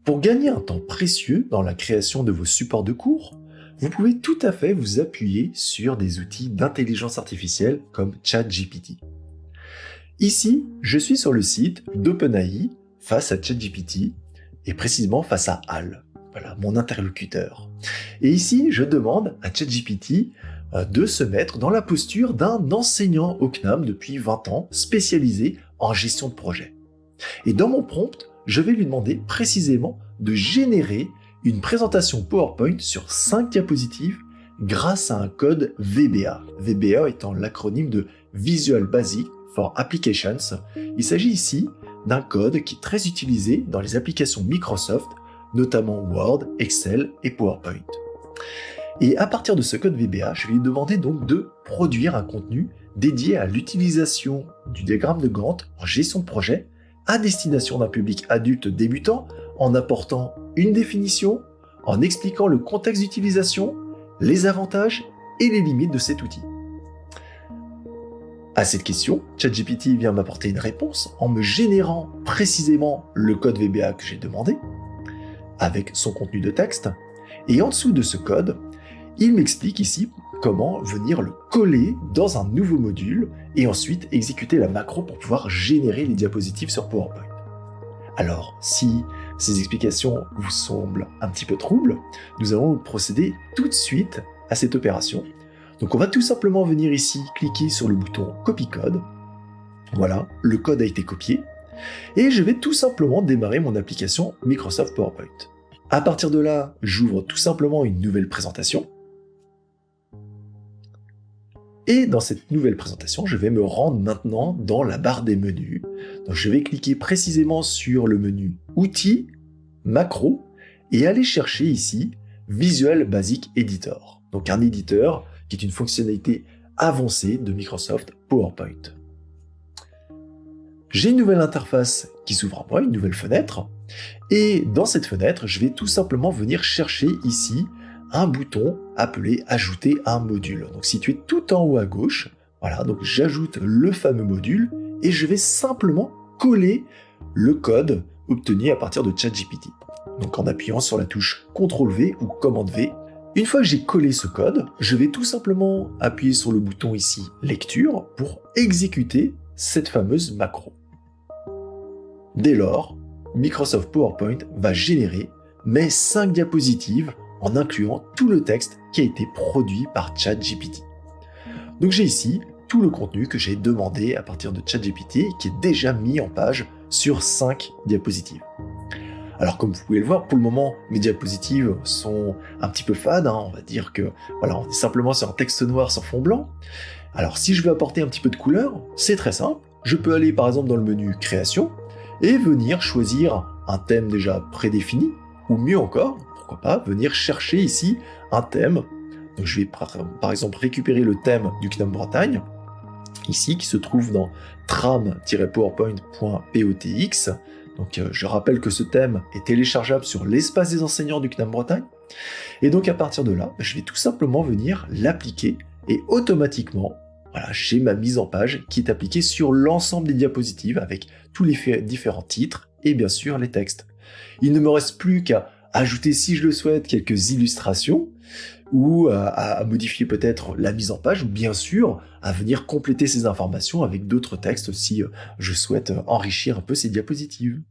Pour gagner un temps précieux dans la création de vos supports de cours, vous pouvez tout à fait vous appuyer sur des outils d'intelligence artificielle comme ChatGPT. Ici, je suis sur le site d'OpenAI face à ChatGPT et précisément face à HAL, voilà, mon interlocuteur. Et ici, je demande à ChatGPT de se mettre dans la posture d'un enseignant au CNAM depuis 20 ans, spécialisé en gestion de projet. Et dans mon prompt, je vais lui demander précisément de générer une présentation PowerPoint sur 5 diapositives grâce à un code VBA. VBA étant l'acronyme de Visual Basic for Applications. Il s'agit ici d'un code qui est très utilisé dans les applications Microsoft, notamment Word, Excel et PowerPoint. Et à partir de ce code VBA, je vais lui demander donc de produire un contenu dédié à l'utilisation du diagramme de Gantt en gestion de projet à destination d'un public adulte débutant en apportant une définition, en expliquant le contexte d'utilisation, les avantages et les limites de cet outil. À cette question, ChatGPT vient m'apporter une réponse en me générant précisément le code VBA que j'ai demandé, avec son contenu de texte, et en dessous de ce code, il m'explique ici comment venir le coller dans un nouveau module et ensuite exécuter la macro pour pouvoir générer les diapositives sur PowerPoint. Alors, si ces explications vous semblent un petit peu troubles, nous allons procéder tout de suite à cette opération. Donc on va tout simplement venir ici cliquer sur le bouton Copy Code. Voilà, le code a été copié. Et je vais tout simplement démarrer mon application Microsoft PowerPoint. À partir de là, j'ouvre tout simplement une nouvelle présentation. Et dans cette nouvelle présentation, je vais me rendre maintenant dans la barre des menus. Donc je vais cliquer précisément sur le menu Outils, Macro, et aller chercher ici Visual Basic Editor. Donc un éditeur qui est une fonctionnalité avancée de Microsoft PowerPoint. J'ai une nouvelle interface qui s'ouvre à moi, une nouvelle fenêtre. Et dans cette fenêtre, je vais tout simplement venir chercher ici un bouton appelé Ajouter un module. Donc situé tout en haut à gauche, voilà, donc j'ajoute le fameux module et je vais simplement coller le code obtenu à partir de ChatGPT. Donc en appuyant sur la touche CTRL-V ou Commande-V. Une fois que j'ai collé ce code, je vais tout simplement appuyer sur le bouton ici Lecture pour exécuter cette fameuse macro. Dès lors, Microsoft PowerPoint va générer mes 5 diapositives en incluant tout le texte qui a été produit par ChatGPT. Donc j'ai ici tout le contenu que j'ai demandé à partir de ChatGPT qui est déjà mis en page sur 5 diapositives. Alors comme vous pouvez le voir, pour le moment, mes diapositives sont un petit peu fades, on va dire que voilà, on est simplement sur un texte noir sur fond blanc. Alors si je veux apporter un petit peu de couleur, c'est très simple. Je peux aller par exemple dans le menu Création et venir choisir un thème déjà prédéfini, ou mieux encore, pourquoi pas, venir chercher ici un thème. Donc je vais par exemple récupérer le thème du CNAM Bretagne, ici qui se trouve dans tram-powerpoint.potx. Donc je rappelle que ce thème est téléchargeable sur l'espace des enseignants du CNAM Bretagne. Et donc à partir de là, je vais tout simplement venir l'appliquer et automatiquement, voilà, j'ai ma mise en page qui est appliquée sur l'ensemble des diapositives avec tous les différents titres et bien sûr les textes. Il ne me reste plus qu'à ajouter, si je le souhaite, quelques illustrations ou à modifier peut-être la mise en page ou bien sûr à venir compléter ces informations avec d'autres textes si je souhaite enrichir un peu ces diapositives.